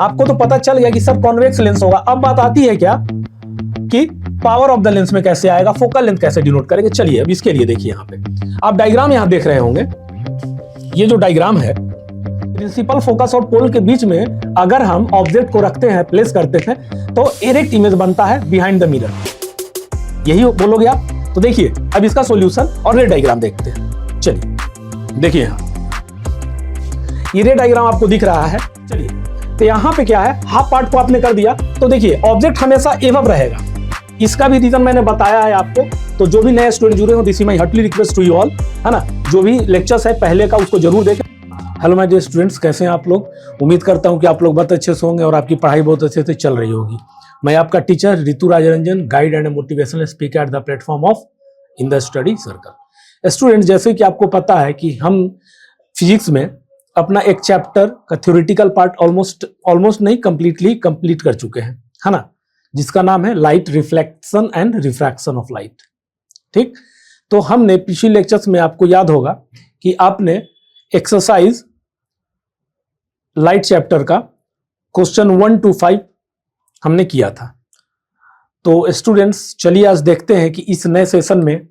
आपको तो पता चल गया कि सर कॉन्वेक्स लेंस होगा। अब बात आती है क्या कि पावर ऑफ द लेंस में कैसे आएगा, फोकल लेंथ कैसे डिनोट करेंगे। चलिए अब इसके लिए देखिए, यहां पे आप डायग्राम यहां देख रहे होंगे। ये जो डायग्राम है, प्रिंसिपल फोकस और पोल के बीच में अगर हम ऑब्जेक्ट को रखते हैं, प्लेस करते हैं, तो इरेक्ट इमेज बनता है बिहाइंड द मिरर। यही बोलोगे आप। तो देखिए अब इसका सॉल्यूशन और रे डायग्राम देखते हैं। चलिए देखिए, यहां ये रे डायग्राम आपको दिख रहा है। चलिए तो यहां पे क्या है, हाफ पार्ट को आपने कर दिया। तो देखिए ऑब्जेक्ट हमेशा एबव रहेगा। इसका भी रीजन मैंने बताया है आपको। तो जो भी नए स्टूडेंट जुड़े हो, this is my heartly request to you all, है ना, जो भी लेक्चर्स है पहले का उसको जरूर देखें। हेलो माय डियर स्टूडेंट्स, कैसे हैं आप लोग। उम्मीद करता हूं कि आप लोग बहुत अच्छे से होंगे और आपकी पढ़ाई बहुत अच्छे से चल रही होगी। मैं आपका teacher Ritu Rajranjan, guide and motivational speaker at the platform of in the study circle. Student, जैसे कि आपको पता है कि हम फिजिक्स में अपना एक चैप्टर का थ्योरेटिकल पार्ट ऑलमोस्ट नहीं कंप्लीटली कंप्लीट कर चुके हैं, है ना, जिसका नाम है light reflection and refraction of light. ठीक, तो हमने पिछले लेक्चर्स में, आपको याद होगा कि आपने एक्सरसाइज लाइट चैप्टर का क्वेश्चन 1 to 5 हमने किया था। तो स्टूडेंट्स चलिए आज देखते हैं कि इस नए सेशन में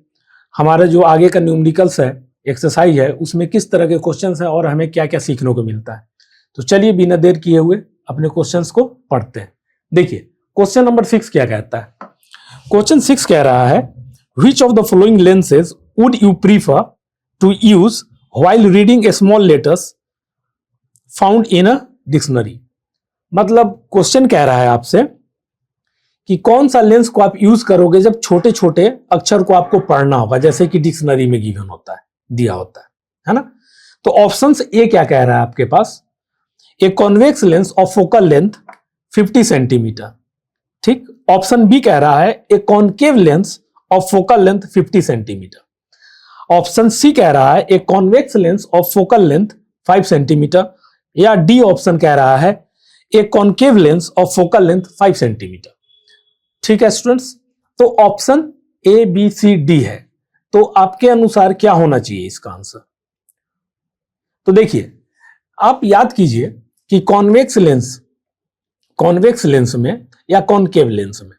हमारे जो आगे का न्यूमेरिकल्स है, एक्सरसाइज है, उसमें किस तरह के क्वेश्चंस हैं और हमें क्या क्या सीखने को मिलता है। तो चलिए बिना देर किए हुए अपने क्वेश्चंस को पढ़ते हैं। देखिए क्वेश्चन नंबर 6 क्या कहता है। क्वेश्चन 6 कह रहा है, which of the following lenses would you prefer to use while reading a small letters found in a dictionary. मतलब क्वेश्चन कह रहा है आपसे कि कौन सा लेंस को आप यूज करोगे जब छोटे छोटे अक्षर को आपको पढ़ना होगा, जैसे कि डिक्शनरी में गिवन होता है, दिया होता है ना। तो ऑप्शंस ए क्या कह रहा है आपके पास, a convex lens of focal length 50 centimetre. ठीक, ऑप्शन बी कह रहा है a concave lens of focal length 50 centimetre. Option C कह रहा है a convex lens of focal length 5 centimetre. या डी ऑप्शन कह रहा है a concave lens of focal length 5 centimetre. ठीक है स्टूडेंट्स, तो option A B C D है। तो आपके अनुसार क्या होना चाहिए इसका आंसर। तो देखिए आप याद कीजिए कि कॉन्वेक्स लेंस में या कॉनकेव लेंस में,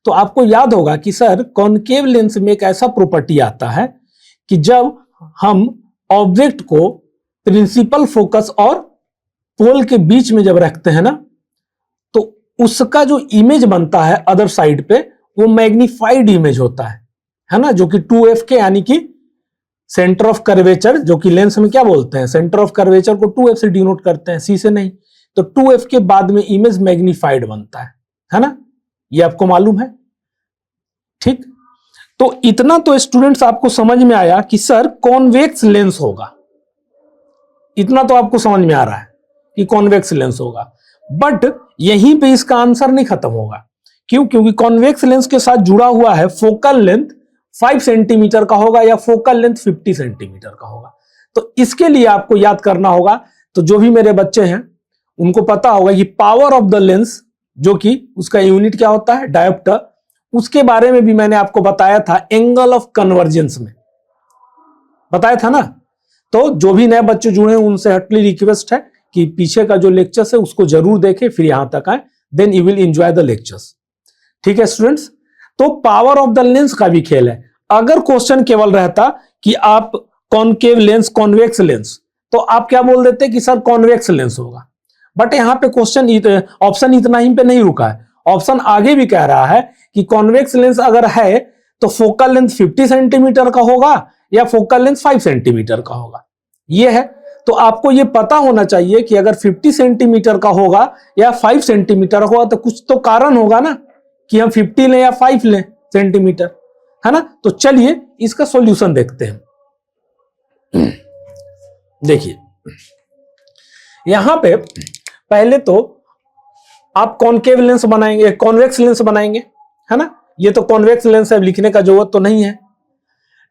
तो आपको याद होगा कि सर कॉनकेव लेंस में एक ऐसा प्रॉपर्टी आता है कि जब हम ऑब्जेक्ट को प्रिंसिपल फोकस और पोल के बीच में जब रखते हैं ना, तो उसका जो इमेज बनता है अदर साइड पे, वो मैग्नीफाइड इमेज होता है ना, जो कि 2f के यानी कि सेंटर ऑफ कर्वेचर, जो कि लेंस में क्या बोलते हैं, सेंटर ऑफ कर्वेचर को 2f से डिनोट करते हैं, c से नहीं। तो 2f के बाद में इमेज मैग्नीफाइड बनता है ना, ये आपको मालूम है। ठीक, तो इतना तो स्टूडेंट्स आपको समझ में आया कि सर कॉन्वेक्स लेंस होगा। इतना तो आपको समझ में आ रहा है कि कॉन्वेक्स लेंस होगा। बट यहीं पे इसका आंसर नहीं खत्म होगा। क्यों? क्योंकि कॉन्वेक्स लेंस के साथ जुड़ा हुआ है फोकल लेंथ 5 सेंटीमीटर का होगा या फोकल लेंथ 50 सेंटीमीटर का होगा। तो इसके लिए आपको याद करना होगा। तो जो भी मेरे बच्चे हैं उनको पता होगा कि पावर ऑफ द लेंस, जो कि उसका यूनिट क्या होता है, डायोप्टर, उसके बारे में भी मैंने आपको बताया था एंगल ऑफ कन्वर्जेंस में, बताया था ना। तो जो भी नए बच्चे जुड़े हैं उनसे हटली रिक्वेस्ट है कि पीछे का जो लेक्चर्स है उसको जरूर देखें, फिर यहां तक आए, then you will enjoy the lectures. ठीक है स्टूडेंट्स, तो पावर ऑफ द लेंस का भी खेल है। अगर क्वेश्चन केवल रहता कि आप कॉनकेव लेंस, कॉन्वेक्स लेंस, तो आप क्या बोल देते कि सर कॉन्वेक्स लेंस होगा। बट यहां पे क्वेश्चन ऑप्शन इतना ही पे नहीं रुका है, ऑप्शन आगे भी कह रहा है कि कॉन्वेक्स लेंस अगर है तो फोकल लेंथ 50 सेंटीमीटर का होगा या फोकल लेंथ 5 सेंटीमीटर का होगा। यह है, तो आपको यह पता होना चाहिए कि अगर 50 सेंटीमीटर का होगा या 5 सेंटीमीटर होगा तो कुछ तो कारण होगा ना कि हम 50 लें या 5 लें सेंटीमीटर, है ना। तो चलिए इसका सॉल्यूशन देखते हैं। देखिए यहां पे पहले तो आप कॉनकेव लेंस बनाएंगे, कॉन्वेक्स लेंस बनाएंगे, है ना। ये तो कॉन्वेक्स लेंस है, लिखने का जरूरत तो नहीं है।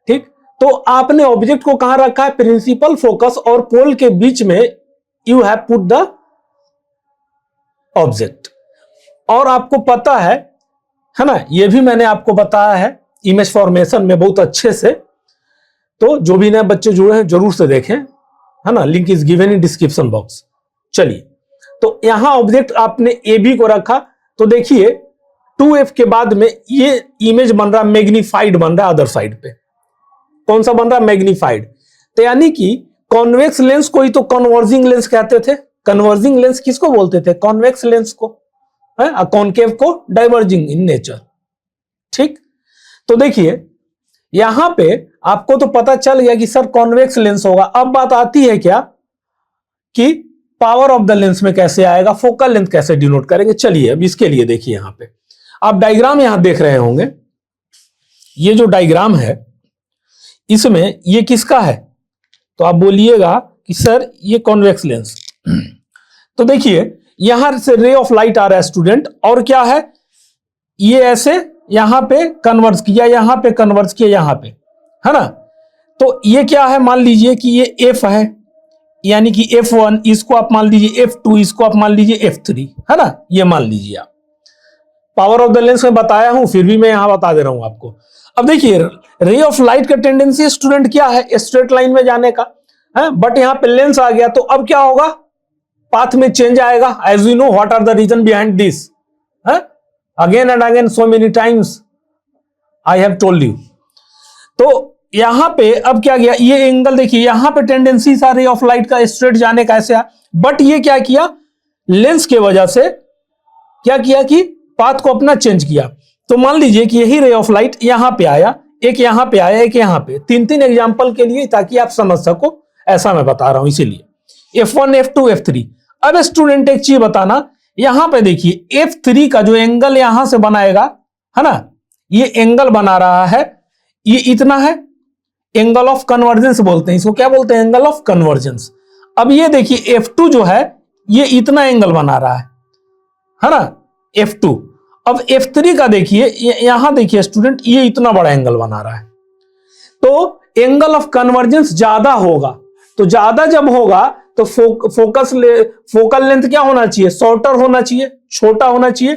ठीक, तो आपने ऑब्जेक्ट को कहां रखा है, प्रिंसिपल फोकस और पोल के बीच में you have put the object. और आपको पता है ना, ये भी मैंने आपको बताया है इमेज फॉर्मेशन में बहुत अच्छे से। तो जो भी नए बच्चे जुड़े हैं जरूर से देखें, है ना, link is given in description box. चलिए तो यहां ऑब्जेक्ट आपने ए बी को रखा, तो देखिए 2f के बाद में ये इमेज बन रहा मैग्नीफाइड बन रहा अदर साइड पे। कौन सा बन रहा मैग्नीफाइड। तो यानी कि कॉन्वेक्स लेंस को ही तो कन्वर्जिंग लेंस कहते थे। कन्वर्जिंग लेंस किसको बोलते थे, कॉन्वेक्स लेंस को, है कॉनकेव को डाइवर्जिंग इन नेचर। ठीक, तो देखिए यहां पे आपको तो पता चल गया कि सर कॉन्वेक्स लेंस होगा। अब बात आती है क्या कि पावर ऑफ द लेंस में कैसे आएगा, फोकल लेंथ कैसे डिनोट करेंगे। चलिए अब इसके लिए देखिए यहां पे आप डायग्राम यहां देख रहे होंगे। ये जो डायग्राम है इसमें ये किसका है, तो आप बोलिएगा कि सर ये कॉन्वेक्स लेंस। तो देखिए यहां से रे ऑफ लाइट आ रहा है स्टूडेंट, और क्या है ये ऐसे यहां पे कन्वर्ज किया, यहां पे कन्वर्ज किया, यहां पे, है ना। तो ये क्या है, मान लीजिए कि ये एफ है, यानी कि F1, इसको आप मान लीजिए F2, इसको आप मान लीजिए F3, है ना। ये मान लीजिए आप पावर ऑफ द लेंस में बताया हूं, फिर भी मैं यहां बता दे रहा हूं आपको। अब देखिए रे ऑफ लाइट का टेंडेंसी स्टूडेंट क्या है, स्ट्रेट लाइन में जाने का है, बट यहां पे लेंस आ गया तो अब क्या होगा, पाथ में चेंज आएगा। As you know what are the reason behind this, again and again so many times I have told you. तो यहां पे अब क्या गया, ये एंगल देखिए यहां पे टेंडेंसी सा रे ऑफ लाइट का स्ट्रेट जाने का ऐसे, बट ये क्या किया लेंस के वजह से, क्या किया कि पाथ को अपना चेंज किया। तो मान लीजिए कि यही रे ऑफ लाइट यहां पे आया, एक यहां पे आया, एक यहां पे, तीन तीन एग्जांपल के लिए ताकि आप समझ सको, ऐसा मैं बता रहा हूं इसीलिए। F1, F2, F3। अब स्टूडेंट एक चीज बताना, यहां पे देखिए F3 का जो एंगल यहां से बनाएगा, है ना, ये एंगल बना रहा है, ये इतना है, एंगल ऑफ कन्वर्जेंस बोलते हैं इसको, क्या बोलते हैं, एंगल ऑफ कन्वर्जेंस। अब ये देखिए F2 जो है ये इतना एंगल बना रहा है ना, F2। अब F3 का देखिए यहां देखिए स्टूडेंट ये इतना बड़ा एंगल बना रहा है, तो एंगल ऑफ कन्वर्जेंस ज्यादा होगा। तो ज्यादा जब होगा तो फोकल लेंथ क्या होना चाहिए, शॉर्टर होना चाहिए, छोटा होना चाहिए।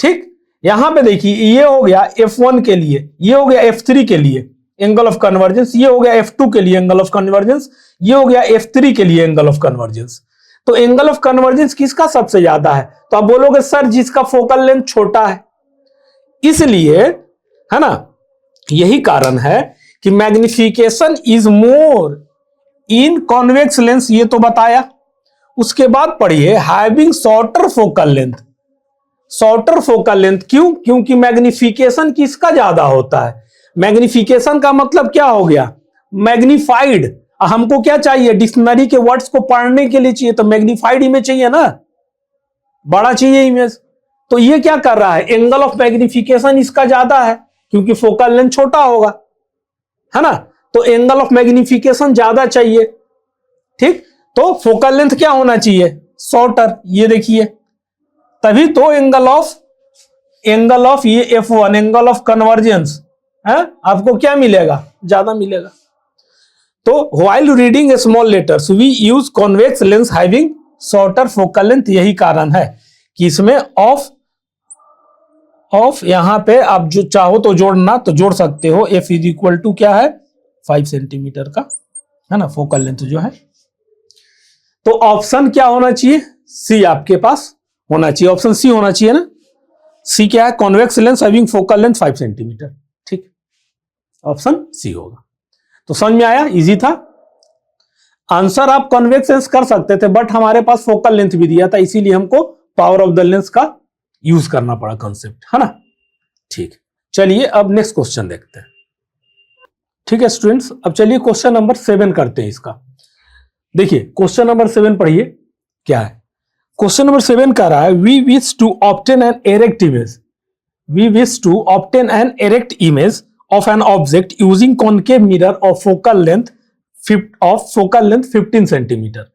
ठीक, यहां पे देखिए ये हो गया F1 के लिए, ये हो गया F3 के लिए एंगल ऑफ कन्वर्जेंस, ये हो गया F2 के लिए एंगल ऑफ कन्वर्जेंस, ये हो गया F3 के लिए एंगल ऑफ कन्वर्जेंस। तो एंगल ऑफ कन्वर्जेंस किसका सबसे ज्यादा है, तो आप बोलोगे सर जिसका फोकल लेंथ छोटा है। इसलिए, है ना, यही कारण है कि magnification is more in convex lens, ये तो बताया। उसके बाद पढ़िए having shorter focal length. Shorter focal length क्यों, क्योंकि मैग्निफिकेशन किसका ज्यादा होता है। मैग्निफिकेशन का मतलब क्या हो गया, मैग्निफाइड। हमको क्या चाहिए, डिक्शनरी के वर्ड्स को पढ़ने के लिए चाहिए, तो मैग्निफाइड इमेज चाहिए ना, बड़ा चाहिए इमेज। तो ये क्या कर रहा है, एंगल ऑफ मैग्निफिकेशन इसका ज्यादा है क्योंकि फोकल लेंथ छोटा होगा, है ना, तो एंगल ऑफ मैग्निफिकेशन ज्यादा चाहिए। ठीक, तो फोकल लेंथ क्या होना चाहिए, शॉर्टर। ये देखिए तभी तो एंगल ऑफ ये F1 एंगल ऑफ कन्वर्जेंस है, आपको क्या मिलेगा, ज्यादा मिलेगा। तो while reading a small letters we use convex lens having shorter focal length. यही कारण है कि इसमें ऑफ यहां पे आप जो चाहो तो जोड़ना तो जोड़ सकते हो। F इज इक्वल टू क्या है, 5 सेंटीमीटर का, है ना, फोकल लेंथ जो है। तो ऑप्शन क्या होना चाहिए, सी आपके पास होना चाहिए, ऑप्शन सी होना चाहिए ना। सी क्या है, convex lens having focal length 5 centimetre. ठीक, ऑप्शन सी होगा। तो समझ में आया, इजी था आंसर। आप कॉन्वेक्स लेंस कर सकते थे बट हमारे पास फोकल लेंथ भी दिया था, इसीलिए हमको पावर ऑफ द लेंस का यूज करना पड़ा कॉन्सेप्ट, है ना। ठीक, चलिए अब नेक्स्ट क्वेश्चन देखते हैं। ठीक है स्टूडेंट्स, अब चलिए क्वेश्चन नंबर 7 करते हैं इसका। देखिए क्वेश्चन नंबर 7 पढ़िए क्या है। क्वेश्चन नंबर 7 कह रहा है we wish to obtain an erect image, we wish to obtain an erect image of an object using concave mirror of focal length 15 centimetre.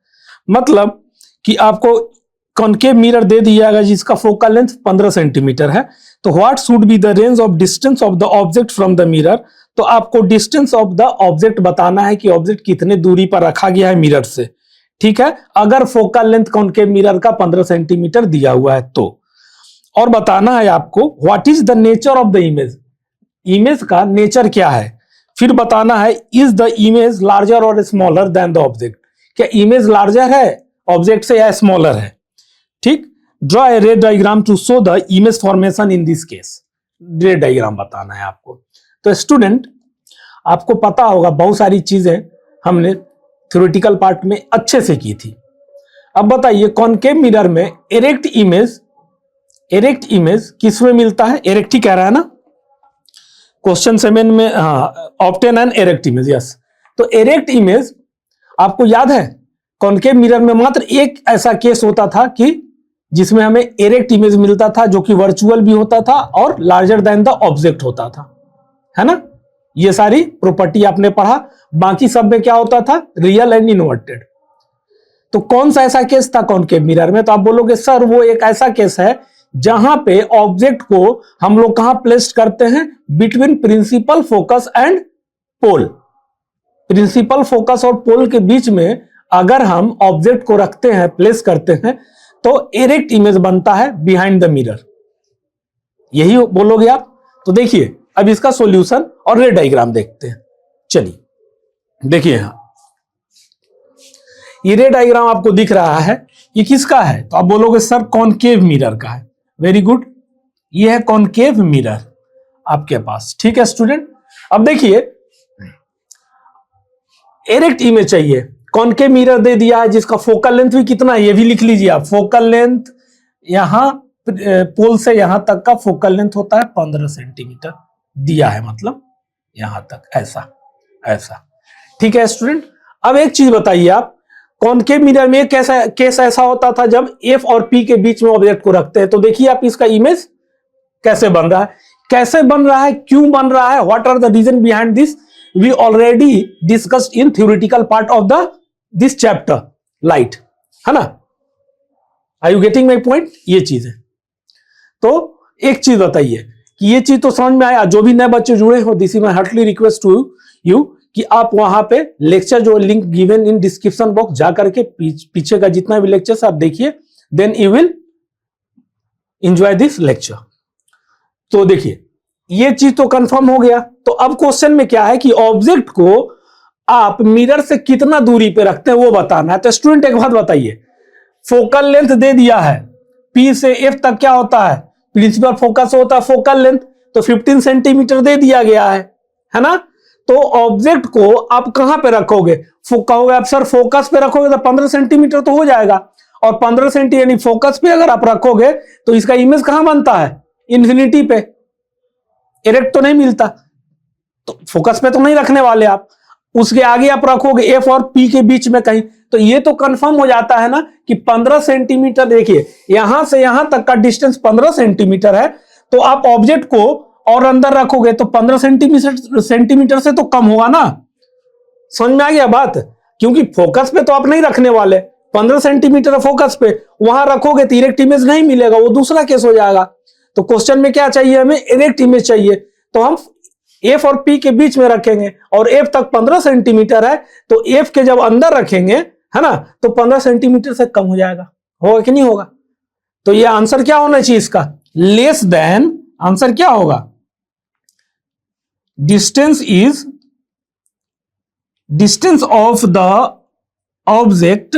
मतलब कि आपको कॉनकेव मिरर दे दिया गया जिसका फोकल लेंथ 15 सेंटीमीटर है। तो what should be the range of distance of the object from the mirror. तो आपको डिस्टेंस ऑफ द ऑब्जेक्ट बताना है कि ऑब्जेक्ट कितने दूरी पर रखा गया है मिरर से। ठीक है, अगर फोकल लेंथ कॉनकेव मिरर का 15 सेंटीमीटर दिया हुआ है तो। और बताना है आपको what is the nature of the image, image का नेचर क्या है। फिर बताना है इज द इमेज लार्जर और स्मॉलर देन द ऑब्जेक्ट, क्या इमेज लार्जर है ऑब्जेक्ट से या स्मॉलर है, ठीक। Draw a ray diagram to show the image formation in this case. Ray diagram बताना है आपको। तो स्टूडेंट, आपको पता होगा बहुत सारी चीजें हमने थ्योरेटिकल पार्ट में अच्छे से की थी। अब बताइए, कॉनकेव मिरर में इरेक्ट इमेज किस में मिलता है? इरेक्ट ही कह रहा है ना क्वेश्चन 7 में। हाँ, obtain an erect image, yes. तो इरेक्ट इमेज आपको याद है, कॉनकेव मिरर में मात्र एक ऐसा केस होता था कि जिसमें हमें इरेक्ट इमेज मिलता था, जो कि वर्चुअल भी होता था और लार्जर देन द ऑब्जेक्ट होता था, है ना। ये सारी प्रॉपर्टी आपने पढ़ा। बाकी सब में क्या होता था? Real and inverted. तो कौन सा ऐसा केस था कॉनकेव मिरर में? तो आप बोलोगे सर वो एक ऐसा केस है जहां पे ऑब्जेक्ट को हम लोग कहां प्लेस करते हैं? Between principal focus and pole. Principal focus और पोल के बीच में अगर हम ऑब्जेक्ट को रखते हैं, प्लेस करते हैं, तो इरेक्ट इमेज बनता है बिहाइंड द मिरर। यही बोलोगे आप। तो देखिए अब इसका सॉल्यूशन और रे डायग्राम देखते हैं। चलिए देखिए, यहां ये रे डायग्राम आपको दिख रहा है, ये किसका है? तो आप बोलोगे सर कॉनकेव मिरर का है। वेरी गुड, ये है कॉनकेव मिरर आपके पास, ठीक है स्टूडेंट। अब देखिए, इरेक्ट इमेज चाहिए, कॉनकेव मिरर दे दिया है जिसका फोकल लेंथ भी कितना है ये भी लिख लीजिए आप। फोकल लेंथ यहां पोल से यहां तक का फोकल लेंथ होता है 15 सेंटीमीटर दिया है, मतलब यहां तक, ऐसा ऐसा, ठीक है स्टूडेंट। अब एक चीज बताइए आप, कॉनकेव मिरर में कैसा केस ऐसा होता था जब एफ और पी के बीच में ऑब्जेक्ट को रखते हैं। तो देखिए आप इसका इमेज कैसे बन रहा है, कैसे बन रहा है, क्यों बन रहा है, what are the reason behind this, we already discussed in theoretical part of the this chapter light, है ना। Are you getting my point? ये चीज है। तो एक चीज बताइए कि ये चीज तो समझ में आया। जो भी नए बच्चे जुड़े हो, this is my heartly request to you कि आप वहां पे लेक्चर जो link given in description box जाकर के पीछे का जितना भी लेक्चर आप देखिए, then you will enjoy this lecture. तो देखिए ये चीज तो कंफर्म हो गया। तो अब क्वेश्चन में क्या है कि ऑब्जेक्ट को आप मिरर से कितना दूरी पे रखते हैं वो बताना है। तो स्टूडेंट एक बात बताइए, फोकल लेंथ दे दिया है, पी से एफ तक क्या होता है? प्रिंसिपल फोकस होता है फोकल लेंथ, तो 15 सेंटीमीटर दे दिया गया है ना। तो ऑब्जेक्ट को आप कहां पे रखोगे? कहोगे आप सर फोकस पे रखोगे तो 15 सेंटीमीटर तो हो जाएगा, और 15 सेंटी यानी फोकस पे अगर आप रखोगे तो इसका इमेज कहां बनता है? इन्फिनिटी पे। इरेक्ट तो नहीं मिलता, तो फोकस पे तो नहीं रखने वाले आप, उसके आगे आप रखोगे एफ और पी के बीच में कहीं। तो ये तो कंफर्म हो जाता है ना कि 15 सेंटीमीटर, देखिए यहां से यहां तक का डिस्टेंस 15 सेंटीमीटर है। तो आप ऑब्जेक्ट को और अंदर रखोगे तो 15 सेंटीमीटर से तो कम होगा ना। समझ में आ गया बात? क्योंकि फोकस पे तो आप नहीं रखने वाले, 15 सेंटीमीटर फोकस पे, वहां रखोगे तो इरेक्ट इमेज नहीं मिलेगा, वो दूसरा केस हो जाएगा। तो क्वेश्चन में क्या चाहिए हमें? इरेक्ट इमेज चाहिए। तो हम एफ और पी के बीच में रखेंगे, और एफ तक 15 सेंटीमीटर है, तो एफ के जब अंदर रखेंगे, है ना, तो 15 सेंटीमीटर से कम हो जाएगा। होगा कि नहीं होगा? तो ये आंसर क्या होना चाहिए इसका? लेस देन, आंसर क्या होगा? Distance is, distance of the object,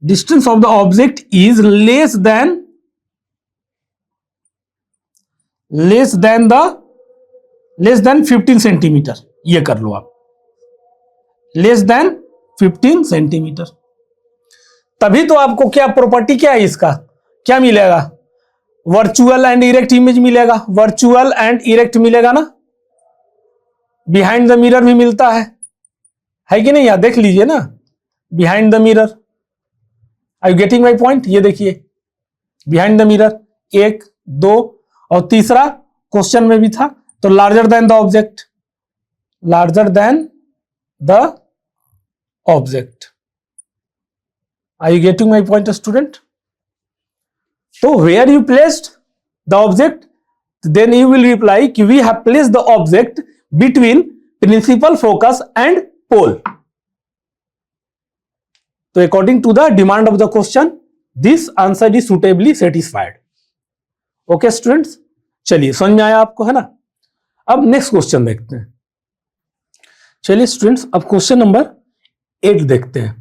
distance of the object is less than less than 15 centimetre. ये कर लो आप, लेस देन 15 सेंटीमीटर। तभी तो आपको क्या प्रॉपर्टी क्या है इसका, क्या मिलेगा? वर्चुअल एंड इरेक्ट इमेज मिलेगा, वर्चुअल एंड इरेक्ट मिलेगा ना। बिहाइंड द मिरर भी मिलता है कि नहीं? यार देख लीजिए ना, behind the mirror. Are you getting my point? ये देखिए बिहाइंड द मिरर 1, 2, और तीसरा क्वेश्चन में भी था, तो larger than the object, larger than the object. Are you getting my point student? तो where you placed the object, then you will reply कि we have placed the object between principal focus and pole. तो according to the demand of the question, this answer is suitably satisfied. Okay students, चलिए समझ में आया आपको, है ना। अब नेक्स्ट क्वेश्चन देखते हैं। चलिए स्टूडेंट्स, अब क्वेश्चन नंबर 8 देखते हैं।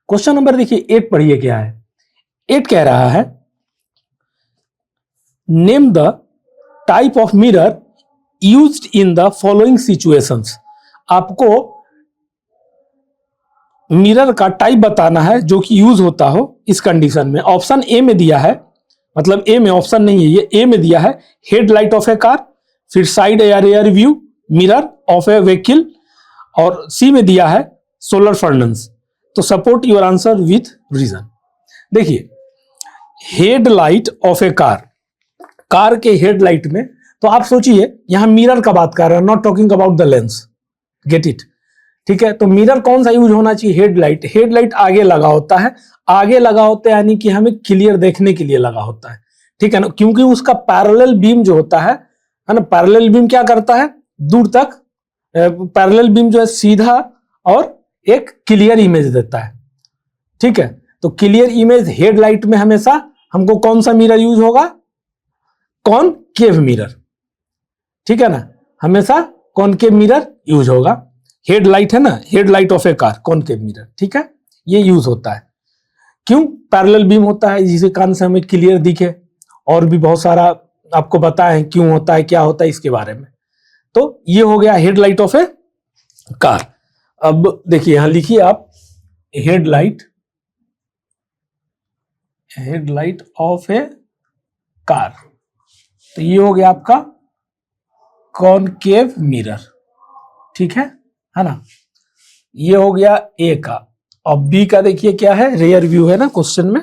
क्वेश्चन नंबर देखिए 8 पढ़िए क्या है। 8 कह रहा है name the type of mirror used in the following situations. आपको मिरर का टाइप बताना है जो कि यूज होता हो इस कंडीशन में। ऑप्शन ए में दिया है, मतलब ए में ऑप्शन नहीं है, ये ए में दिया है हेडलाइट ऑफ ए कार, फिर साइड या rear view mirror of a vehicle, और सी में दिया है सोलर फर्नेस। तो support your answer with reason. देखिए headlight of a car, car के हेडलाइट में, तो आप सोचिए यहां मिरर का बात कर रहे हैं, not talking about the lens, get it, ठीक है। तो मिरर कौन सा यूज होना चाहिए? हेडलाइट। हेडलाइट आगे लगा होता है, आगे लगा होता है यानी कि हमें क्लियर देखने के लिए लगा होता है, ठीक है ना, क्योंकि उसका पैरेलल बीम जो होता है ना, पैरेलल बीम क्या करता है, दूर तक पैरेलल बीम जो है सीधा और एक क्लियर इमेज देता है, ठीक है। तो क्लियर इमेज हेडलाइट में हमेशा हमको कौन सा मिरर यूज होगा? कॉनकेव मिरर, ठीक है ना, हमेशा कॉनकेव मिरर यूज होगा। हेडलाइट है ना, headlight of a car, concave mirror, ठीक है, ये यूज होता है। क्यों? पैरेलल बीम होता है जिसके कारण से हमें क्लियर दिखे, और भी बहुत सारा आपको बताया है क्यों होता है, क्या होता है इसके बारे में। तो ये हो गया हेडलाइट ऑफ ए कार। अब देखिए यहां लिखिए आप headlight, headlight of a car, तो ये हो गया आपका कॉनकेव मिरर, ठीक है ना। ये हो गया ए का। अब बी का देखिए क्या है, रेयर व्यू है ना क्वेश्चन में,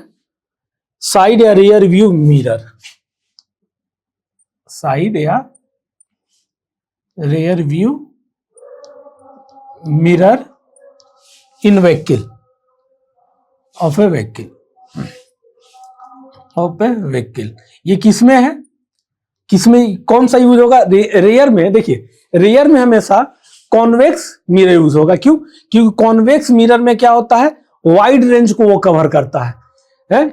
साइड या रेयर व्यू मिरर, साइड या rear view mirror in vehicle, of a vehicle, of a vehicle. ये किसमें है, किसमें कौन सा यूज होगा? रेयर में। देखिए रेयर में हमेशा कॉन्वेक्स मिरर यूज होगा। क्यों? क्योंकि कॉन्वेक्स मिरर में क्या होता है, वाइड रेंज को वो कवर करता है?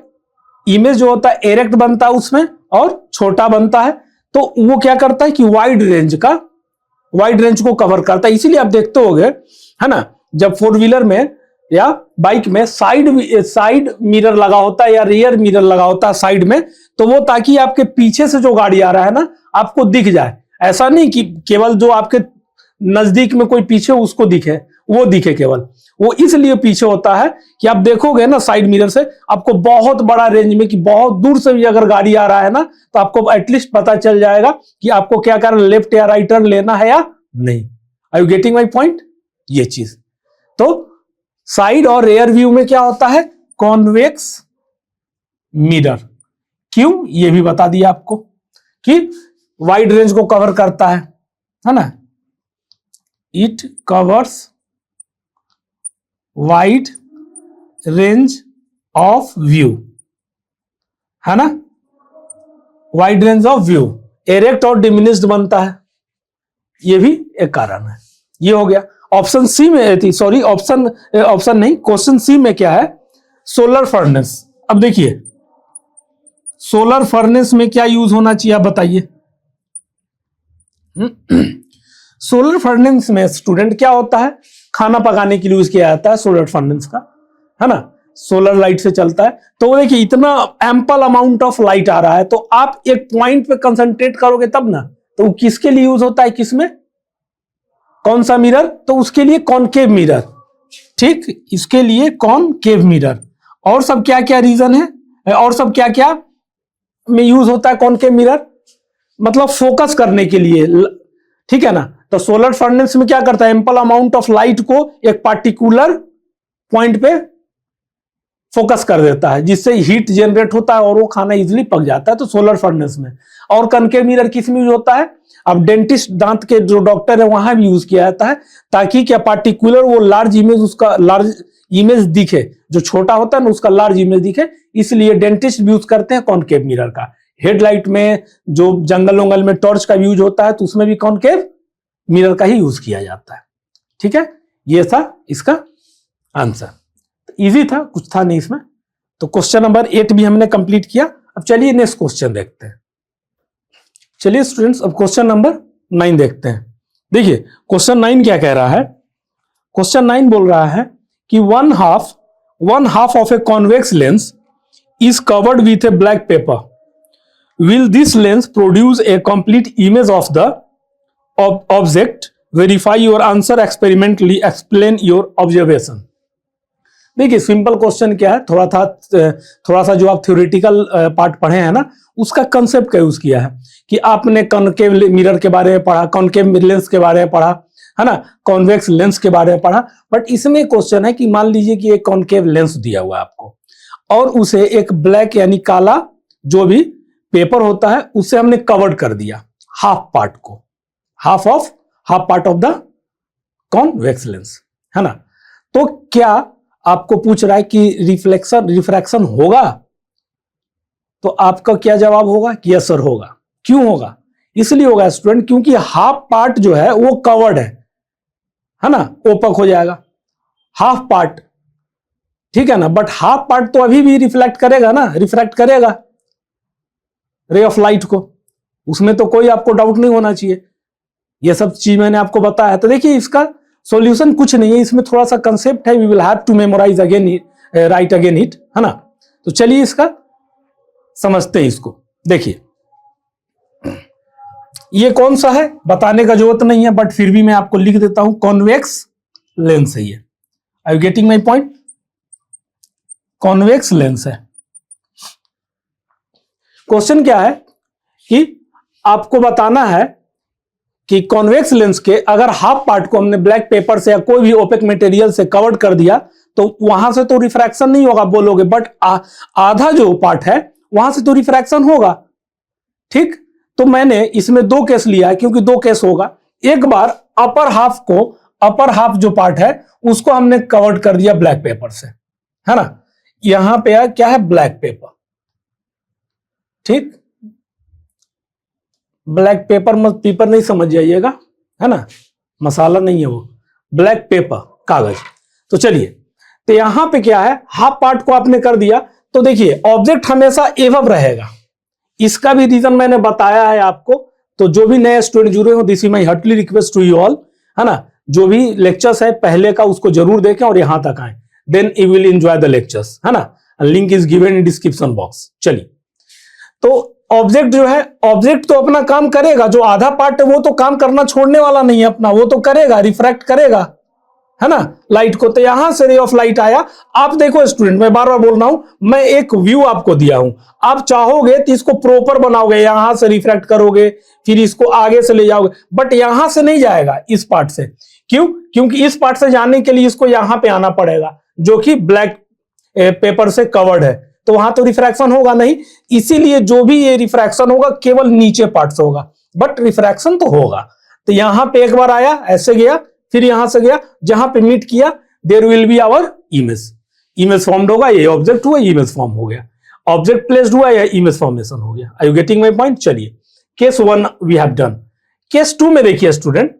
इमेज जो होता है एरेक्ट बनता है उसमें और छोटा बनता है, तो वो क्या करता है कि वाइड रेंज को कवर करता है। इसीलिए आप देखते होंगे, है ना, जब फोर व्हीलर में या बाइक में साइड मिरर लगा होता है या रियर मिरर लगा होता है साइड में, तो वो ताकि आपके पीछे से जो गाड़ी आ रहा है ना आपको दिख जाए। ऐसा नहीं कि केवल जो आपके नजदीक में कोई पीछे उसको दिखे, वो दिखे केवल, वो इसलिए पीछे होता है कि आप देखोगे ना साइड मिरर से आपको बहुत बड़ा रेंज में, कि बहुत दूर से भी अगर गाड़ी आ रहा है ना तो आपको एटलीस्ट पता चल जाएगा कि आपको क्या करना, लेफ्ट या राइट टर्न लेना है या नहीं। Are you getting my point? ये चीज तो साइड और रेयर व्यू में क्या होता है, कॉन्वेक्स मिरर। क्यों? ये भी बता दिया आपको कि वाइड रेंज को कवर करता है ना, it covers wide range of view, है ना, wide range of view, erect और डिमिनिश्ड बनता है, ये भी एक कारण है। ये हो गया। ऑप्शन सी में थी, सॉरी ऑप्शन नहीं, क्वेश्चन सी में क्या है, सोलर फर्नेस। अब देखिए सोलर फर्नेस में क्या यूज होना चाहिए आप बताइए। सोलर फर्नेस में स्टूडेंट क्या होता है, खाना पकाने के लिए यूज किया जाता है सोलर फर्नेस का, है ना, सोलर लाइट से चलता है। तो देखिए इतना एम्पल अमाउंट ऑफ लाइट आ रहा है, तो आप एक पॉइंट पे कंसंट्रेट करोगे तब ना, तो किसके लिए यूज होता है, किसमें, कौन सा मिरर, तो उसके लिए कॉनकेव मिरर, ठीक, इसके लिए कॉनकेव मिरर। और सब क्या क्या रीजन है, और सब क्या क्या में यूज होता है कॉनकेव मिरर, मतलब फोकस करने के लिए, ठीक है ना। तो सोलर फर्नेस में क्या करता है, एम्पल अमाउंट ऑफ लाइट को एक पार्टिकुलर पॉइंट पे फोकस कर देता है, जिससे हीट जनरेट होता है और वो खाना इजीली पक जाता है, तो सोलर फर्नेस में। और कॉनकेव मिरर किस में यूज होता है, अब डेंटिस्ट दांत के जो डॉक्टर है वहां भी यूज किया जाता है, ताकि क्या पार्टिकुलर वो लार्ज इमेज, उसका लार्ज इमेज दिखे, जो छोटा होता है ना उसका लार्ज इमेज दिखे, इसलिए डेंटिस्ट भी यूज करते हैं कॉनकेव मिरर का। हेडलाइट में जो जंगल वंगल में टॉर्च का यूज होता है तो उसमें भी कॉनकेव मिरर का ही यूज किया जाता है, ठीक है। ये था इसका आंसर, इजी था, कुछ था नहीं इसमें। तो क्वेश्चन नंबर 8 भी हमने कंप्लीट किया। अब चलिए नेक्स्ट क्वेश्चन देखते हैं। चलिए स्टूडेंट्स अब क्वेश्चन नंबर 9 देखते हैं। देखिए क्वेश्चन 9 क्या कह रहा है, क्वेश्चन 9 बोल रहा है कि 1/2 one half of A convex lens is covered with a black paper. Will this lens produce a complete image of the object? Verify your answer experimentally. Explain your observation. देखिए simple question क्या है, थोड़ा सा जो आप theoretical part पढ़े हैं ना, उसका कंसेप्ट का यूज किया है कि आपने कॉनकेव मिरर के बारे में पढ़ा, कॉनकेव लेंस के बारे में पढ़ा, है ना, कॉन्वेक्स लेंस के बारे में पढ़ा। बट इसमें क्वेश्चन है कि मान लीजिए कि एक कॉनकेव लेंस दिया हुआ है आपको और उसे एक ब्लैक यानी काला जो भी पेपर होता है उससे हमने कवर्ड कर दिया हाफ पार्ट को, half part of the convex lens, है ना। तो क्या आपको पूछ रहा है कि रिफ्रैक्शन होगा? तो आपका क्या जवाब होगा कि यस सर होगा। क्यों होगा? इसलिए होगा स्टूडेंट क्योंकि हाफ पार्ट जो है वो कवर्ड है ना, ओपक हो जाएगा हाफ पार्ट, ठीक है ना। बट हाफ पार्ट तो अभी भी रिफ्लेक्ट करेगा ना, रिफ्रैक्ट करेगा रे ऑफ लाइट को, उसमें तो कोई आपको डाउट नहीं होना चाहिए। ये सब चीज मैंने आपको बताया है। तो देखिए इसका सॉल्यूशन कुछ नहीं है, इसमें थोड़ा सा कंसेप्ट है, we will have to memorise again, write again it, है ना। तो चलिए इसका समझते हैं इसको। देखिए ये कौन सा है बताने का जरूरत नहीं है, बट फिर भी मैं आपको लिख देता हूं, कॉन्वेक्स लेंस है ये। Are you getting my point? Convex lens है। क्वेश्चन क्या है कि आपको बताना है कि कॉन्वेक्स लेंस के अगर हाफ पार्ट को हमने ब्लैक पेपर से या कोई भी ओपेक मटेरियल से कवर्ड कर दिया तो वहां से तो रिफ्रैक्शन नहीं होगा बोलोगे, बट आधा जो पार्ट है वहां से तो रिफ्रैक्शन होगा, ठीक। तो मैंने इसमें दो केस लिया है क्योंकि दो केस होगा। एक बार अपर हाफ जो पार्ट है उसको हमने कवर्ड कर दिया ब्लैक पेपर से, है ना। यहां पे क्या है, ब्लैक पेपर, ठीक। ब्लैक पेपर नहीं समझ जाइएगा, है ना, मसाला नहीं है वो, ब्लैक पेपर कागज। तो चलिए, तो यहां पे क्या है, हाफ पार्ट को आपने कर दिया तो देखिए ऑब्जेक्ट हमेशा एवब रहेगा। इसका भी रीजन मैंने बताया है आपको। तो जो भी नए स्टूडेंट जुड़े हो, this is my heartly request to you all, है ना, जो भी लेक्चर्स है पहले का उसको जरूर देखें और यहां तक आए, then you will enjoy the lectures, है ना। Link is given in description box. चलिए, तो ऑब्जेक्ट जो है, ऑब्जेक्ट तो अपना काम करेगा, जो आधा पार्ट है वो तो काम करना छोड़ने वाला नहीं है अपना, वो तो करेगा, रिफ्रैक्ट करेगा, है ना, लाइट को। तो यहां से रे ऑफ लाइट आया। आप देखो स्टूडेंट, मैं बार बार बोल रहा हूं, मैं एक व्यू आपको दिया हूं, आप चाहोगे तो इसको प्रॉपर बनाओगे, यहां से रिफ्रैक्ट करोगे, फिर इसको आगे से ले जाओगे, बट यहां से नहीं जाएगा, इस पार्ट से। क्यों? क्योंकि इस पार्ट से जाने के लिए इसको यहां पे आना पड़ेगा जो कि ब्लैक पेपर से कवर्ड है, तो वहां तो रिफ्रैक्शन होगा नहीं। इसीलिए जो भी ये रिफ्रैक्शन होगा केवल नीचे पार्ट से होगा, बट रिफ्रैक्शन तो होगा। तो यहां पे एक बार आया, ऐसे गया, फिर यहां से गया, जहां पे मीट किया there will be our image formed होगा, ये ऑब्जेक्ट हुआ, इमेज फॉर्म हो गया, ऑब्जेक्ट प्लेस्ड हुआ या इमेज फॉर्मेशन हो गया। Are you getting my point? चलिए, case 1 we have done. Case 2 में देखिए स्टूडेंट,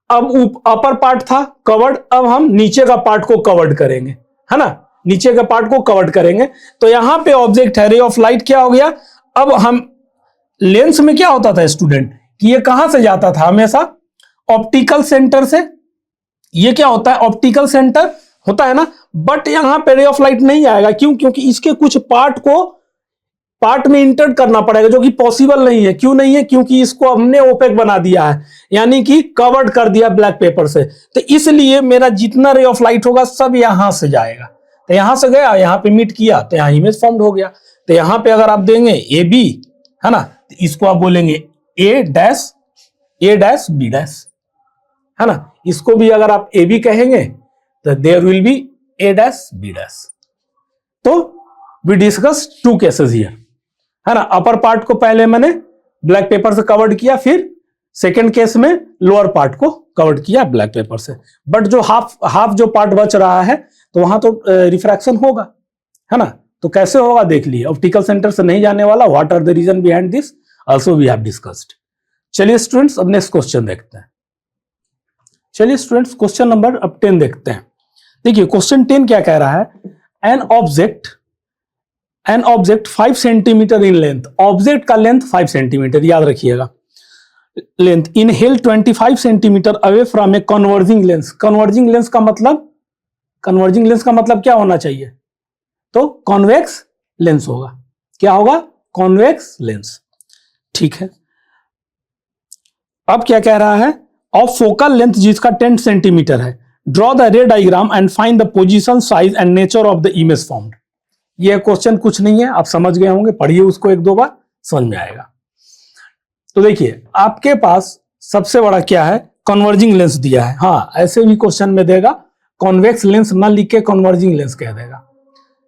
अब अपर पार्ट था कवर्ड, अब हम नीचे का पार्ट को कवर्ड करेंगे, है ना, नीचे के पार्ट को कवर्ड करेंगे। तो यहां पे ऑब्जेक्ट है, रे ऑफ लाइट क्या हो गया, अब हम लेंस में क्या होता था स्टूडेंट कि ये कहां से जाता था, हमेशा ऑप्टिकल सेंटर से। ये क्या होता है, ऑप्टिकल सेंटर होता है ना, बट यहां पे रे ऑफ लाइट नहीं आएगा। क्यों? क्योंकि इसके कुछ पार्ट में इंटर करना पड़ेगा, जो कि पॉसिबल नहीं है। क्यों नहीं है? क्योंकि इसको हमने ओपेक बना दिया है, यानी कि कवर्ड कर दिया ब्लैक पेपर से। तो इसलिए मेरा जितना रे ऑफ लाइट होगा सब यहां से जाएगा। तो यहां से गया, यहां पे मीट किया, तो यहां इमेज फॉर्म्ड हो गया। तो यहां पे अगर आप देंगे ए बी, है ना, तो इसको आप बोलेंगे ए डैश बी डैश, है ना। इसको भी अगर आप ए बी कहेंगे तो there will be A dash B dash. तो वी डिस्कस 2 केसेस हियर, है ना। अपर पार्ट को पहले मैंने ब्लैक पेपर से कवर्ड किया, फिर सेकेंड केस में लोअर पार्ट को कवर्ड किया ब्लैक पेपर से। बट जो हाफ जो पार्ट बच रहा है तो वहां तो रिफ्रैक्शन होगा, है ना। तो कैसे होगा देख लिए, ऑप्टिकल सेंटर से नहीं जाने वाला। What are the reason behind this also we have discussed. चलिए स्टूडेंट्स, अब नेक्स्ट क्वेश्चन देखते हैं। चलिए स्टूडेंट्स, क्वेश्चन नंबर अब 10 देखते हैं। देखिए क्वेश्चन 10 क्या कह रहा है, an object 5 centimetre in length, object का लेंथ 5 सेंटीमीटर, याद रखिएगा length, inhale 25 centimetre away from a converging lens. Converging lens का मतलब कन्वर्जिंग लेंस का मतलब क्या होना चाहिए? तो कॉन्वेक्स लेंस होगा। क्या होगा? Convex lens. ठीक है, अब क्या कह रहा है? ऑफ फोकल लेंथ जिसका 10 सेंटीमीटर है, ड्रॉ द रे diagram and find the position, size and nature of the image formed. ये क्वेश्चन कुछ नहीं है, आप समझ गए होंगे, पढ़िए उसको एक दो बार, समझ में आएगा। तो देखिए आपके पास सबसे बड़ा क्या है? कन्वर्जिंग लेंस दिया है। हाँ, ऐसे भी क्वेश्चन में देगा, कॉन्वेक्स लेंस ना लिख के कन्वर्जिंग लेंस कह देगा।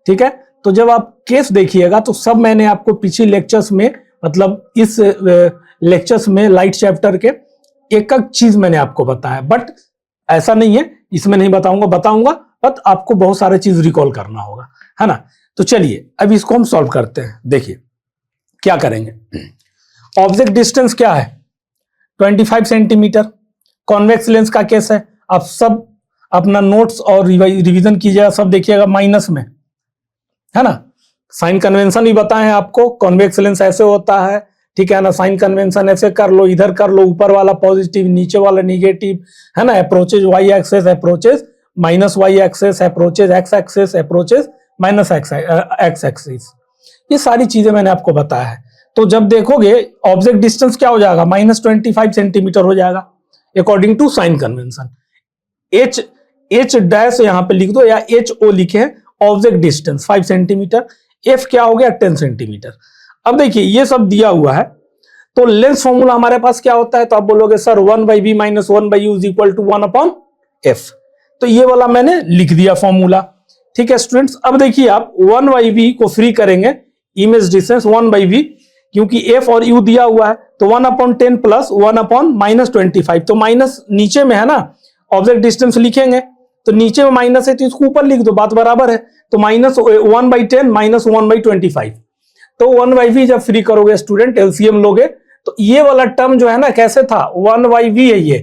ठीक है, तो जब आप केस देखिएगा तो सब मैंने आपको पिछले लेक्चर्स में, मतलब इस लेक्चर्स में लाइट चैप्टर के एक एक चीज मैंने आपको बताया, बट ऐसा नहीं है इसमें नहीं बताऊंगा, बट आपको बहुत सारे चीज रिकॉल करना होगा, है ना। तो चलिए अब इसको हम सॉल्व करते हैं। देखिए क्या करेंगे। ऑब्जेक्ट डिस्टेंस क्या है? 25 सेंटीमीटर। कॉन्वेक्स लेंस का केस है, आप सब अपना नोट्स और रिवीजन कीजिएगा, सब देखिएगा माइनस में, है ना। साइन कन्वेंशन भी बताए हैं आपको, कॉन्वेक्स लेंस ऐसे होता है, ठीक है ना। साइन कन्वेंशन ऐसे कर लो, इधर कर लो, ऊपर वाला पॉजिटिव, नीचे वाला निगेटिव, है ना। Approaches Y axis, approaches minus Y axis, approaches X axis, approaches minus X axis, ये सारी चीजें मैंने आपको बताया है। तो जब देखोगे ऑब्जेक्ट डिस्टेंस क्या हो जाएगा? -25 सेंटीमीटर हो जाएगा according to sign convention. H dash यहां पे लिख दो, या HO लिखे, ऑब्जेक्ट डिस्टेंस 5 सेंटीमीटर। एफ क्या हो गया? 10 सेंटीमीटर। अब देखिए ये सब दिया हुआ है, तो लेंस फॉर्मूला हमारे पास क्या होता है? तो आप बोलोगे sir 1/b - 1/u is equal to 1/f। तो ये वाला मैंने लिख दिया फॉर्मूला। ठीक है स्टूडेंट्स, अब देखिए आप 1/b को फ्री करेंगे, इमेज डिस्टेंस 1/b, क्योंकि f और u दिया हुआ है, तो 1/10 प्लस 1/-25, तो माइनस नीचे में है ना, ऑब्जेक्ट डिस्टेंस लिखेंगे तो नीचे में माइनस है तो इसको ऊपर लिख दो, बात बराबर है। तो -1/10 - 1/25, तो 1/v जब फ्री करोगे स्टूडेंट, एलसीएम लोगे, तो ये वाला टर्म जो है ना कैसे था? 1/v है ये,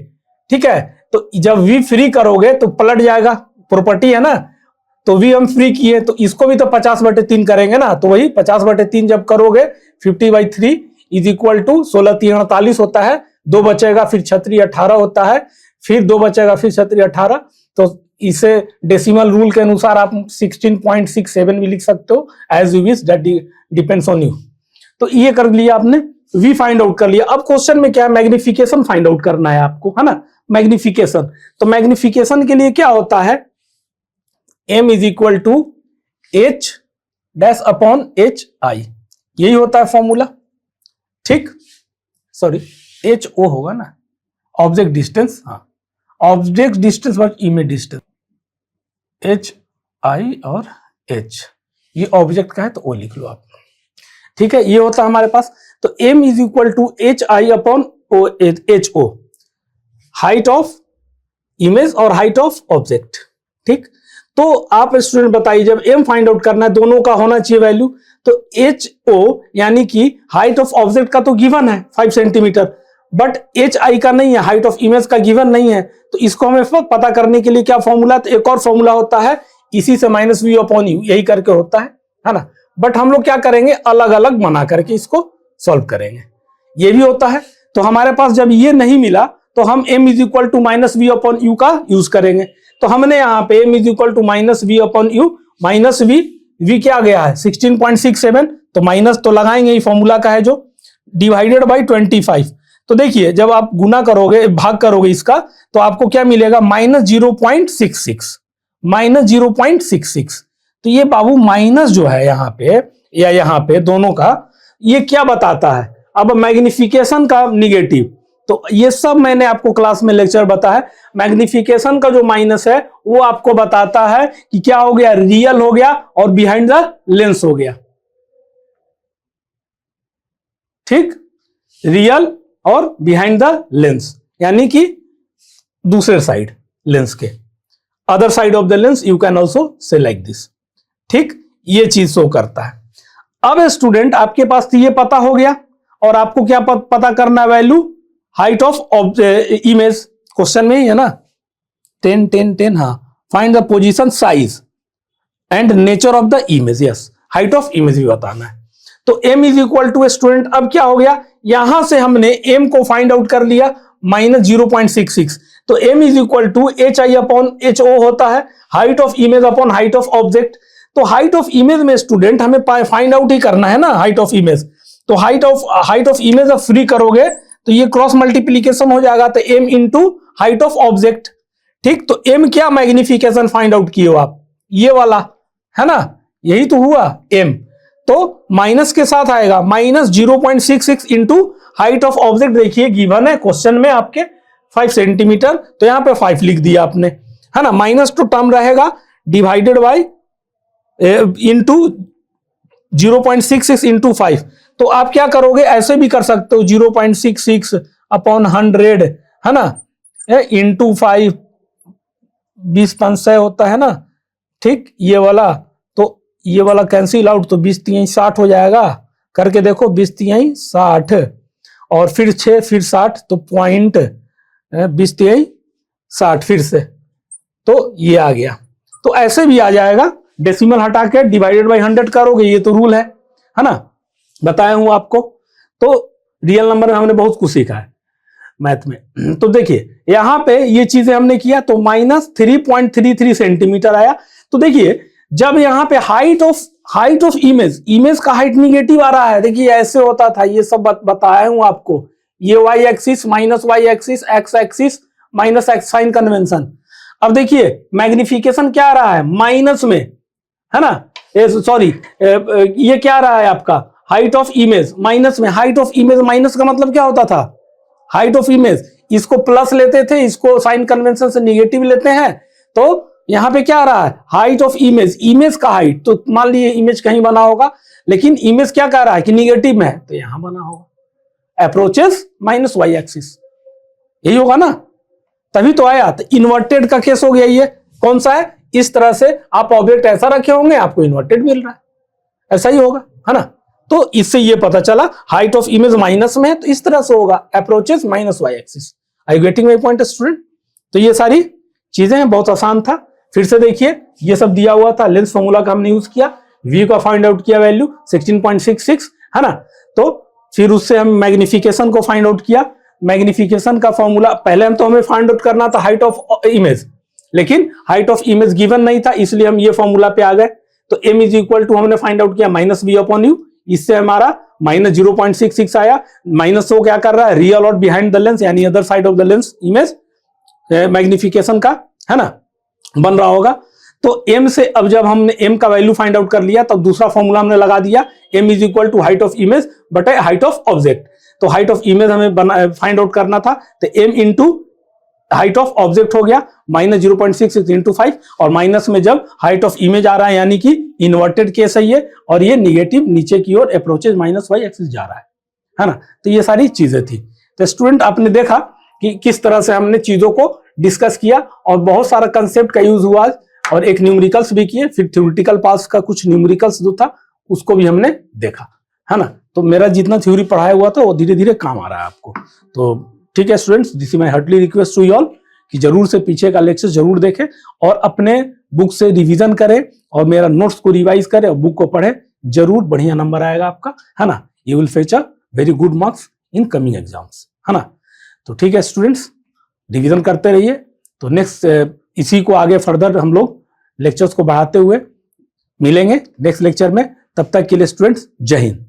ठीक है। तो जब v फ्री करोगे तो पलट जाएगा, प्रॉपर्टी है ना, तो v हम फ्री किए, तो इसको भी तो 50/3 करेंगे ना, तो वही 50/3 जब करोगे 50/3 इज इक्वल टू 16×3 48 होता है, 2 बचेगा, फिर 6×3 18 होता है, फिर 2 बचेगा, फिर 6×3 18। तो इसे डेसिमल रूल के अनुसार आप 16.67 भी लिख सकते हो, as you wish, that depends on you. तो ये कर लिया आपने, v फाइंड आउट कर लिया। अब क्वेश्चन में क्या है? मैग्निफिकेशन फाइंड आउट करना है आपको, है ना। मैग्निफिकेशन, तो मैग्निफिकेशन के लिए क्या होता है? m is equal to h dash upon hi, यही होता है फॉर्मूला। ठीक, सॉरी HO होगा ना, ऑब्जेक्ट डिस्टेंस, हाँ object distance but image distance, HI और H, ये ऑब्जेक्ट का है तो O लिख लो आप। ठीक है, ये होता है हमारे पास। तो m is equal to HI upon HO, height of image और हाइट ऑफ ऑब्जेक्ट। ठीक, तो आप स्टूडेंट बताइए, जब m फाइंड आउट करना है, दोनों का होना चाहिए वैल्यू, तो HO यानी कि हाइट ऑफ ऑब्जेक्ट का तो गिवन है 5 सेंटीमीटर, बट HI का नहीं है, हाइट ऑफ इमेज का गिवन नहीं है। तो इसको हमें पता करने के लिए क्या फॉर्मूला? तो एक और फॉर्मूला होता है, इसी से -v अपॉन u, यही करके होता है ना। बट हम लोग क्या करेंगे? अलग अलग बना करके इसको सॉल्व करेंगे, ये भी होता है। तो हमारे पास जब ये नहीं मिला तो हम m is equal to -v upon u का यूज करेंगे। तो हमने यहाँ पे m is equal to -v upon u, -v क्या गया है 16.67, तो माइनस तो लगाएंगे, ही फॉर्मूला का है, जो डिवाइडेड बाई 25। तो देखिए जब आप गुना करोगे, भाग करोगे इसका, तो आपको क्या मिलेगा? -0.66, -0.66। तो ये बाबू माइनस जो है यहाँ पे या यहाँ पे दोनों का, ये क्या बताता है? अब मैग्निफिकेशन का निगेटिव, तो ये सब मैंने आपको क्लास में लेक्चर बताया। मैग्निफिकेशन का जो माइनस है वो आपको बताता है कि क्या हो गया? रियल हो गया और बिहाइंड द लेंस हो गया। ठीक, रियल और बिहाइंड द लेंस, यानी कि दूसरे साइड लेंस के, other side of the lens, you can also say like this. ठीक, ये चीज शो करता है। अब स्टूडेंट आपके पास तो ये पता हो गया, और आपको क्या पता करना है? Value height of image, question में ही है ना, 10 10 10, हाँ। Find the position, size and nature of the image, yes, height of image भी बताना है। तो m is equal to student, अब क्या हो गया? यहां से हमने m को फाइंड आउट कर लिया, माइनस 0.66। तो m is equal to H I upon H O होता है, height of image upon height of object. तो हाइट ऑफ इमेज में स्टूडेंट हमें फाइंड आउट ही करना है ना, हाइट ऑफ इमेज। तो हाइट ऑफ इमेज अब फ्री करोगे तो ये क्रॉस मल्टीप्लीकेशन हो जाएगा, तो m into height of object. ठीक, तो m क्या मैग्निफिकेशन फाइंड आउट किए हो आप, ये वाला है ना, यही तो हुआ m। तो माइनस के साथ आएगा minus 0.66 into height of object. देखिए गिवन है क्वेश्चन में आपके 5 सेंटीमीटर, तो यहां पे 5 लिख दिया आपने, है ना। माइनस टू टर्म रहेगा डिवाइडेड बाई इंटू 0.66 इंटू 5। तो आप क्या करोगे, ऐसे भी कर सकते हो 0.66 अपॉन 100, है ना, इंटू 5, 20×5 होता है ना। ठीक, ये वाला, तो ये वाला कैंसिल आउट, तो 20×3 60 हो जाएगा। करके देखो 20×3 60 और फिर 6 फिर 60, तो पॉइंट 20×3 60 फिर से, तो ये आ गया। तो ऐसे भी आ जाएगा, डेसिमल हटा के डिवाइडेड बाई 100 करोगे, ये तो रूल है ना, बताया हूं आपको। तो रियल नंबर में हमने बहुत कुछ सीखा है मैथ में। तो देखिए यहां पे ये चीजें हमने किया, तो माइनस 3.33 सेंटीमीटर आया। तो देखिए जब यहाँ पे हाइट ऑफ इमेज का हाइट निगेटिव आ रहा है, देखिए ऐसे होता था, ये सब बताया हूं आपको। ये Y axis minus Y axis, X axis minus X, sign convention. अब देखिए मैग्निफिकेशन क्या आ रहा है, माइनस में, है ना, सॉरी ये क्या आ रहा है आपका, हाइट ऑफ इमेज माइनस में। हाइट ऑफ इमेज माइनस का मतलब क्या होता था, हाइट ऑफ इमेज, इसको प्लस लेते थे, इसको साइन कन्वेंशन से निगेटिव लेते हैं। तो यहां पे क्या आ रहा है, हाइट ऑफ इमेज का हाइट, तो मान लीजिए इमेज कहीं बना होगा, लेकिन इमेज क्या कह रहा है कि निगेटिव में है, तो यहां बना होगा अप्रोचेस माइनस वाई एक्सिस, यही होगा ना, तभी तो आया। तो इन्वर्टेड का केस हो गया, ये कौन सा है, इस तरह से आप ऑब्जेक्ट ऐसा रखे होंगे, आपको इन्वर्टेड मिल रहा है, ऐसा ही होगा, है ना। तो इससे ये पता चला हाइट ऑफ इमेज माइनस में है, तो इस तरह से होगा approaches minus Y axis. I you getting my point student. तो ये सारी चीजें हैं, बहुत आसान था। फिर से देखिए ये सब दिया हुआ था, लेंस फॉर्मूला का हमने यूज किया, वी का फाइंड आउट किया वैल्यू 16.66, है ना। तो फिर उससे हम मैग्निफिकेशन को फाइंड आउट किया। मैग्निफिकेशन का फॉर्मूला पहले हमें फाइंड आउट करना था हाइट ऑफ इमेज, लेकिन हाइट ऑफ इमेज गिवन नहीं था, इसलिए हम ये फॉर्मूला पे आ गए। तो m इज इक्वल टू हमने फाइंड आउट किया माइनस बी अपॉन यू, इससे हमारा माइनस 0.66 आया। माइनस वो क्या कर रहा है, रियल और बिहाइंड द लेंस, यानी other side of the lens image magnification का, है ना, बन रहा होगा। तो m से अब जब हमने m का वैल्यू फाइंड आउट कर लिया, तब दूसरा फॉर्मूला हमने लगा दिया, m is equal to height of image बटे हाइट ऑफ ऑब्जेक्ट। तो हाइट ऑफ इमेज हमें फाइंड आउट करना था, तो m into height of object हो गया माइनस 0.66 इंटू 5, और माइनस में जब हाइट ऑफ इमेज आ रहा है, यानी कि इन्वर्टेड केस है ये, और ये निगेटिव नीचे की ओर अप्रोचेज माइनस वाई एक्सिस जा रहा है ना। तो ये सारी चीजें थी। तो स्टूडेंट आपने देखा कि किस तरह से हमने चीजों को डिस्कस किया, और बहुत सारा कंसेप्ट का यूज हुआ, और एक न्यूमेरिकल्स भी किए, फिर थ्योरेटिकल पार्ट्स का कुछ न्यूमेरिकल्स जो था उसको भी हमने देखा, है ना। तो मेरा जितना थ्योरी पढ़ाया हुआ था वो धीरे धीरे काम आ रहा है आपको। तो ठीक है students, this is my heartly request to you all कि जरूर से पीछे का लेक्चर जरूर देखें, और अपने बुक से रिवीजन करें, और मेरा नोट्स को रिवाइज करें, और बुक को पढ़ें, जरूर बढ़िया नंबर आएगा आपका, है ना। You will fetch a very good marks in coming exams, है ना। तो ठीक है स्टूडेंट्स, रिवीजन करते रहिए। तो नेक्स्ट इसी को आगे फर्दर हम लोग लेक्चर्स को बढ़ाते हुए मिलेंगे नेक्स्ट लेक्चर में। तब तक के लिए स्टूडेंट्स जय हिंद।